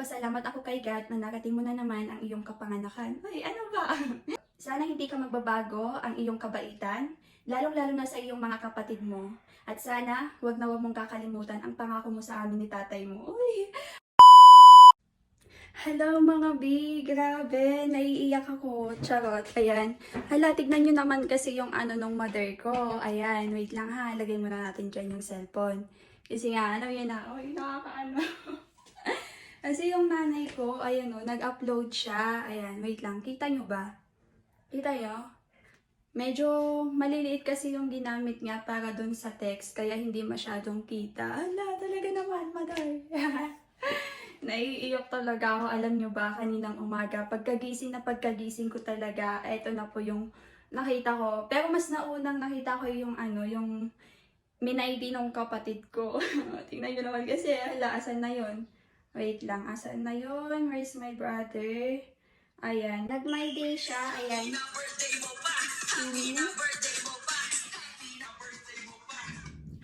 nagpapasalamat ako kay God na narating mo na naman ang iyong kapanganakan. Ay, ano ba? Sana hindi ka magbabago ang iyong kabaitan, lalong-lalo na sa iyong mga kapatid mo. At sana, huwag na huwag mong kakalimutan ang pangako mo sa amin ni tatay mo. Uy! Hello mga B, grabe, naiiyak ako. Charot, ayan. Hala, tignan nyo naman kasi yung ano nung mother ko. Ayan, wait lang ha, lagay muna natin dyan yung cellphone. Kasi nga, ano yun na, uy, nakakaano. Kasi yung nanay ko, ayan o, nag-upload siya. Ayan, wait lang, kita nyo ba? Kita nyo? Medyo maliliit kasi yung ginamit niya para dun sa text, kaya hindi masyadong kita. Hala, talaga naman, mother. Naiiyak talaga ako, alam nyo ba, kaninang umaga. Pagkagising ko talaga, eto na po yung nakita ko. Pero mas naunang nakita ko yung ano, yung min-ID ng kapatid ko. Tingnan nyo naman kasi, hala, asan na yun? Wait lang, asan na yun? Where's my brother? Ayan, nag-my day siya, ayan.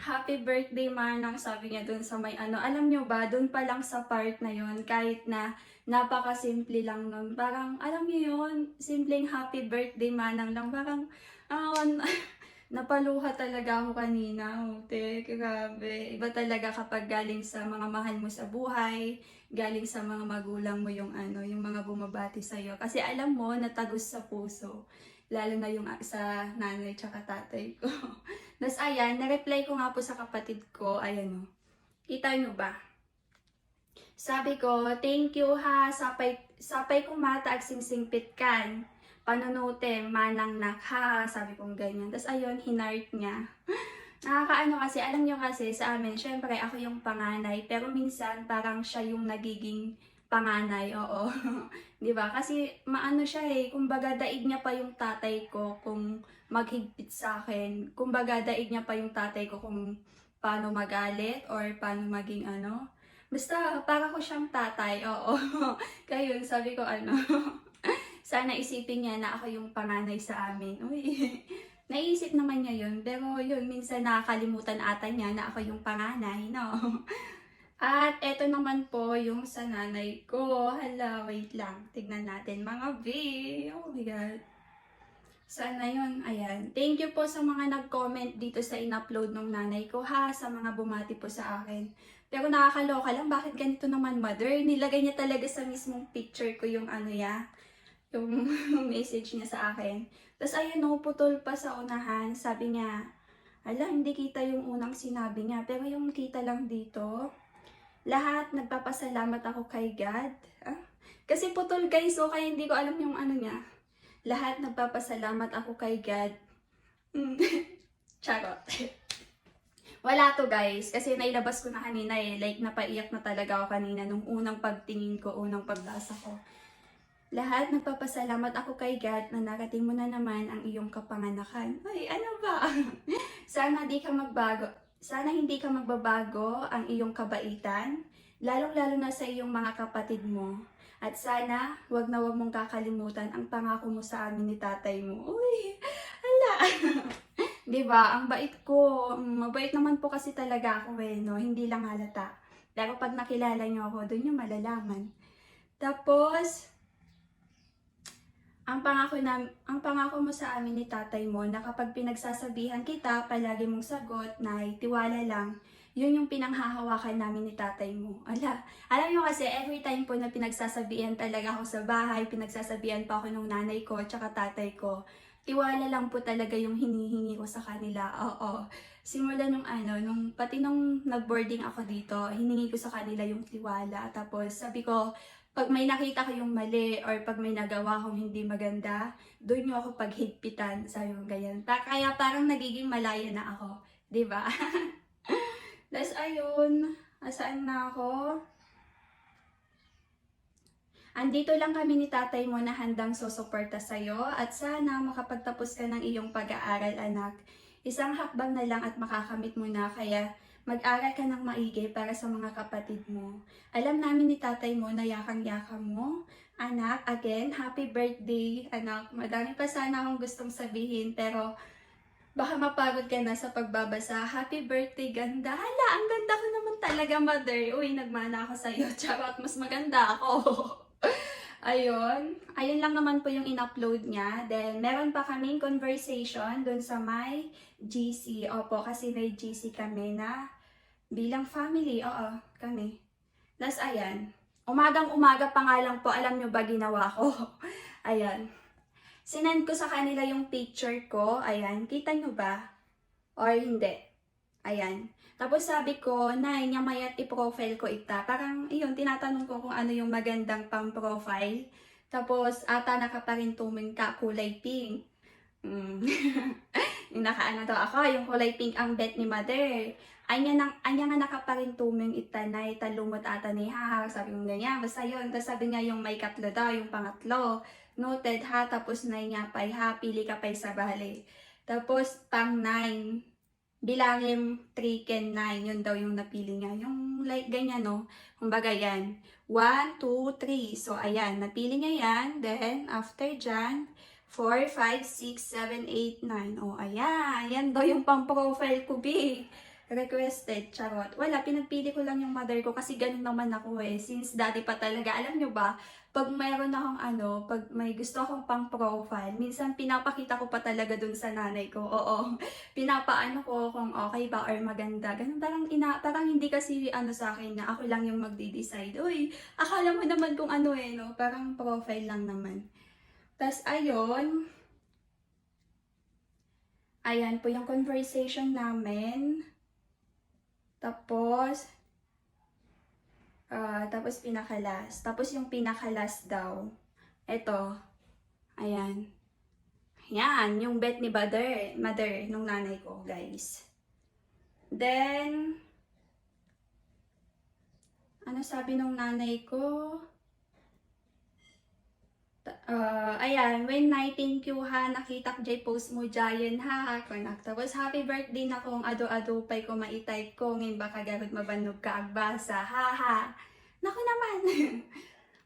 Happy birthday, Manang, sabi niya dun sa may ano. Alam nyo ba, dun pa lang sa part na yun, kahit na napakasimple lang nun. Parang, alam nyo yun, simpleng happy birthday, Manang lang. Parang, napaluha talaga ako kanina. Ute, grabe. Iba talaga kapag galing sa mga mahal mo sa buhay, galing sa mga magulang mo yung ano, yung mga bumabati sa'yo. Kasi alam mo, natagos sa puso. Lalo na yung sa nanay tsaka tatay ko. Tapos ayan, na-reply ko nga po sa kapatid ko. Ayan o. Kita nyo ba? Sabi ko, thank you ha. Sapay kong mata ag singsingpit kan. Panunute, manang nakha. Sabi kong ganyan. Tapos ayun, hinart niya. Nakakaano kasi, alam nyo kasi sa amin, syempre ako yung panganay. Pero minsan parang siya yung nagiging panganay, oo. 'Di ba? Kasi maano siya eh, kumbaga daig niya pa yung tatay ko kung maghigpit sa akin. Kumbaga daig niya pa yung tatay ko kung paano magalit or paano maging ano. Basta para ko siyang tatay, oo. Kaya yun, sabi ko ano, sana isipin niya na ako yung panganay sa amin. Uy, naisip naman niya yun, pero yun, minsan nakakalimutan ata niya na ako yung panganay, no? At eto naman po yung sa nanay ko. Hala, wait lang. Tignan natin mga B. Oh my God. Sana yun. Ayan. Thank you po sa mga nag-comment dito sa in-upload ng nanay ko ha. Sa mga bumati po sa akin. Pero nakakaloka lang. Bakit ganito naman, mother? Nilagay niya talaga sa mismong picture ko yung ano ya. Yung message niya sa akin. Tapos ayun o, putol pa sa unahan. Sabi niya, ala, hindi kita yung unang sinabi niya. Pero yung kita lang dito. Lahat nagpapasalamat ako kay God. Ah? Kasi putol guys, so kaya hindi ko alam yung ano niya. Lahat nagpapasalamat ako kay God. Charot. Wala to guys, kasi nailabas ko na kanina eh. Like napaiyak na talaga ako kanina nung unang pagtingin ko, unang pagbasa ko. Lahat nagpapasalamat ako kay God na narating mo na naman ang iyong kapanganakan. Ay, ano ba? Sana di ka magbago. Sana hindi ka magbabago ang iyong kabaitan, lalong-lalo na sa iyong mga kapatid mo. At sana, huwag na huwag mong kakalimutan ang pangako mo sa amin ni tatay mo. Uy, hala. Diba? Ang bait ko. Mabait naman po kasi talaga ako eh, no? Hindi lang halata. Pero pag nakilala niyo ako, doon yung malalaman. Tapos, ang pangako mo sa amin ni tatay mo na kapag pinagsasabihan kita, palagi mong sagot na tiwala lang, yun yung pinanghahawakan namin ni tatay mo. Alam nyo kasi every time po na pinagsasabihan talaga ako sa bahay, pinagsasabihan pa ako ng nanay ko at tatay ko, tiwala lang po talaga yung hinihingi ko sa kanila. Oo. Simula pati nung nag-boarding ako dito, hiningi ko sa kanila yung tiwala. Tapos sabi ko, pag may nakita kayong mali or pag may nagawa akong hindi maganda, doon nyo ako paghigpitan sa yung ganyan. Kaya parang nagiging malaya na ako. 'Di ba? Tapos ayun, asaan na ako? Andito lang kami ni tatay mo na handang susuporta sa'yo at sana makapagtapos ka ng iyong pag-aaral, anak. Isang hakbang na lang at makakamit mo na, kaya mag-aral ka ng maigi para sa mga kapatid mo. Alam namin ni tatay mo na yakang-yakang mo. Anak, again, happy birthday, anak. Madami pa sana akong gustong sabihin, pero Baka mapagod ka na sa pagbabasa. Happy birthday, ganda. Hala, ang ganda ko naman talaga, mother. Uy, nagmana ako sa'yo. Charot, mas maganda ako. Ayun. Ayun lang naman po yung in-upload niya. Then, meron pa kaming conversation dun sa may GC. Opo, kasi may GC kami na bilang family. Oo, kami. Tapos, ayan. Umagang-umaga pa nga lang po, alam nyo ba ginawa ko? Ayan. Sinend ko sa kanila yung picture ko. Ayan. Kita nyo ba? Or hindi? Ayan. Tapos sabi ko, Nay, niya mayat i-profile ko ita. Parang, iyon, tinatanong ko kung ano yung magandang pang-profile. Tapos, ata nakaparintuming ka, kulay pink. Yung nakaano daw ako, yung kulay pink ang bet ni mother. Anya nga nakaparintuming ita na italumot ata ni ha. Sabi ko ganyan, basta yun. Tapos sabi nga yung may katlo daw, yung pangatlo. Noted ha, tapos 9 niya pa'y ha, pili ka pa'y sa bali. Tapos pang 9, bilangin 3 can 9, yun daw yung napili niya. Yung like ganyan no, kumbaga yan. 1, 2, 3, so ayan, napili niya yan. Then after dyan, 4, 5, 6, 7, 8, 9. Oh, ayan, yan daw yung pang profile ko, B. Requested, charot. Wala, pinagpili ko lang yung mother ko kasi ganun naman ako eh. Since dati pa talaga, alam nyo ba, pag mayroon akong pag may gusto akong pang profile, minsan pinapakita ko pa talaga dun sa nanay ko. Oo, pinapaano ko kung okay ba or maganda. Ganun parang hindi kasi sa akin na ako lang yung magde-decide. Uy, akala mo naman kung ano eh, no? Parang profile lang naman. Tas ayun, ayan po yung conversation namin. Tapos pinakalas. Tapos yung pinakalas daw, eto, ayan. Yan, yung bet ni mother, nung nanay ko, guys. Then, ano sabi nung nanay ko? Ayan, when night thank you ha, nakita ko jay post mo dyan ha, konak. Tapos happy birthday na kung ado-ado pa'y ko maitype ko, ngayon baka garot mabanog ka agbasa, ha. Naku naman.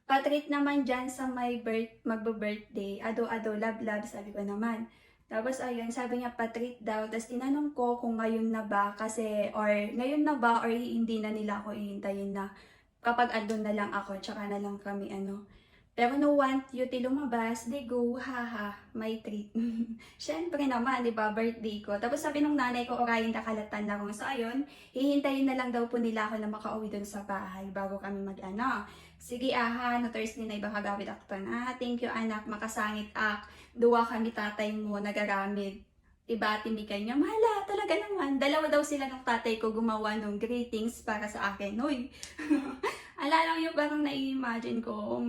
Patreat naman dyan sa may magbo-birthday, ado-ado, love, sabi ko naman. Tapos ayun, sabi niya patreat daw, tapos tinanong ko kung ngayon na ba, kasi, or ngayon na ba, or hindi na nila ako ihintayin na kapag andun na lang ako, tsaka na lang kami pero no want you till lumabas, they go, haha, may treat. Siyempre naman, di ba, birthday ko. Tapos sabi nung nanay ko, orayin nakalatan na ako. So ayun, hihintayin na lang daw po nila ako na makauwi dun sa bahay bago kami Sige no Thursday na baka gawid ako na. Thank you anak, makasangit Duwa kami tatay mo, nagaramid. Tindi niya, mahala, talaga naman. Dalawa daw sila ng tatay ko gumawa ng greetings para sa akin. Uy, ala lang yung parang nai-imagine ko.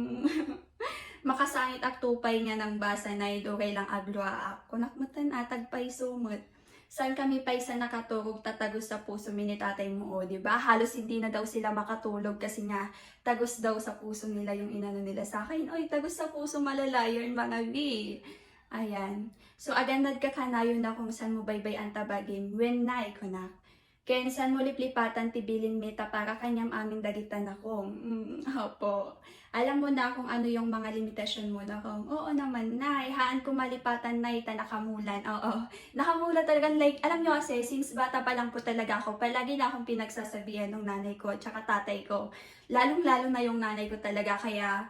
Makasangit ak tupay niya ng basa na idukay lang agloa ak. Kunakmutan atagpay sumot. Saan kami pay sa nakaturog tatagos sa puso ni tatay mo, o diba? Halos hindi na daw sila makatulog kasi nga tagos daw sa puso nila yung inano nila sa akin. Oy, tagos sa puso malalayon mga B. Ayan. So, agandad ka kanayon na kung saan mo baybay ang tabagin when na ikonak. Ken saan mo liplipatan tibilin meta para kanyang aming dagitan ako. Opo. Alam mo na kung ano yung mga limitasyon mo na kung, oo naman, nay, haan ko malipatan, nay, nakamulan. Oo. Nakamulan talaga, like, alam nyo kasi, since bata pa lang po talaga ako, palagi na akong pinagsasabihan ng nanay ko, tsaka tatay ko. Lalong-lalo na yung nanay ko talaga, kaya,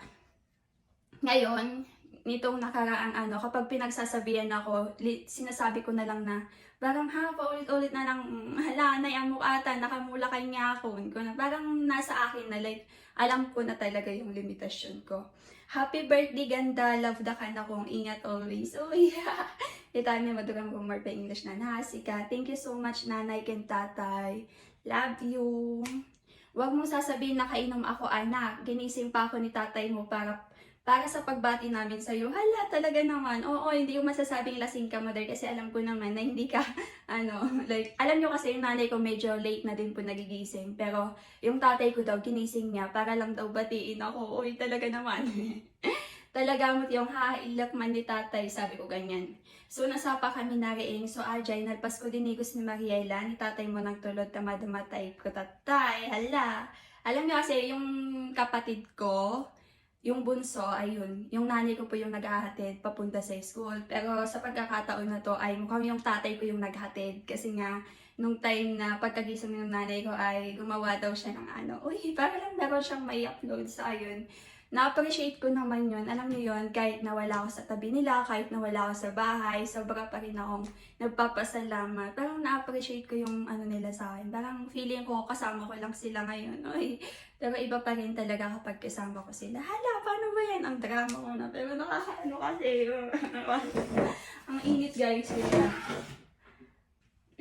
ngayon, nitong nakaraang kapag pinagsasabihan ako, sinasabi ko na lang na, parang paulit-ulit na lang, hala, nay, amok ata, nakamula kanya ako. Parang nasa akin na, like, alam ko na talaga yung limitasyon ko. Happy birthday, ganda, love the ka na kong ingat always. Oh, yeah. Ito niya madugang kong more pa English na nahasika. Thank you so much, nanay and tatay. Love you. Huwag mong sasabihin na kainom ako, anak. Ginising pa ako ni tatay mo para sa pagbati namin sa'yo. Hala, talaga naman. Oo, hindi ko masasabing lasing ka, mother, kasi alam ko naman na hindi ka, like, alam nyo kasi yung nanay ko medyo late na din po nagigising. Pero, yung tatay ko daw, ginising niya para lang daw batiin ako. Uy, talaga naman. Talaga mo yung hailak man ni tatay, sabi ko ganyan. So, nasapa kami na rin. So, ajay, nalpas ko dinigos ni Mariela, ni tatay mo nagtulod, tamad-matay ko, tatay, hala. Alam nyo kasi, yung kapatid ko, yung bunso, ayun, yung nanay ko po yung naghahatid papunta sa school. Pero sa pagkakataon na to ay mukhang yung tatay ko yung naghatid. Kasi nga, nung time na pagkagising ng nanay ko ay gumawa daw siya ng ano, uy, para lang meron siyang may upload sa ayun. Na-appreciate ko naman yun. Alam niyo yun, kahit nawala ako sa tabi nila, kahit nawala ako sa bahay, sobra pa rin akong nagpapasalamat. Parang na-appreciate ko yung ano nila sa akin. Parang feeling ko kasama ko lang sila ngayon. Uy, pero iba pa rin talaga kapag kasama ko sila. Hala, paano ba yan? Ang drama ko na. Pero nakakaano kasi. Ang init guys. Kaya.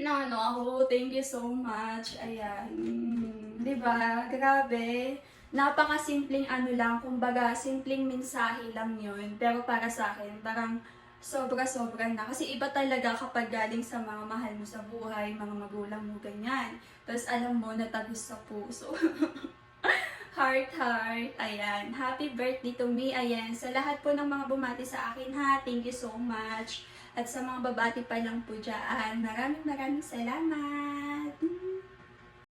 Na ano ako, thank you so much. Ayan. Diba? Grabe. Napakasimpleng ano lang, kumbaga, simpleng mensahe lang yun. Pero para sa akin, parang sobra-sobra na. Kasi iba talaga kapag galing sa mga mahal mo sa buhay, mga magulang mo, ganyan. Tapos alam mo, natagos sa puso. Heart, heart. Ayan. Happy birthday to me. Ayan. Sa lahat po ng mga bumati sa akin ha, thank you so much. At sa mga babati pa lang po dyan, maraming salamat.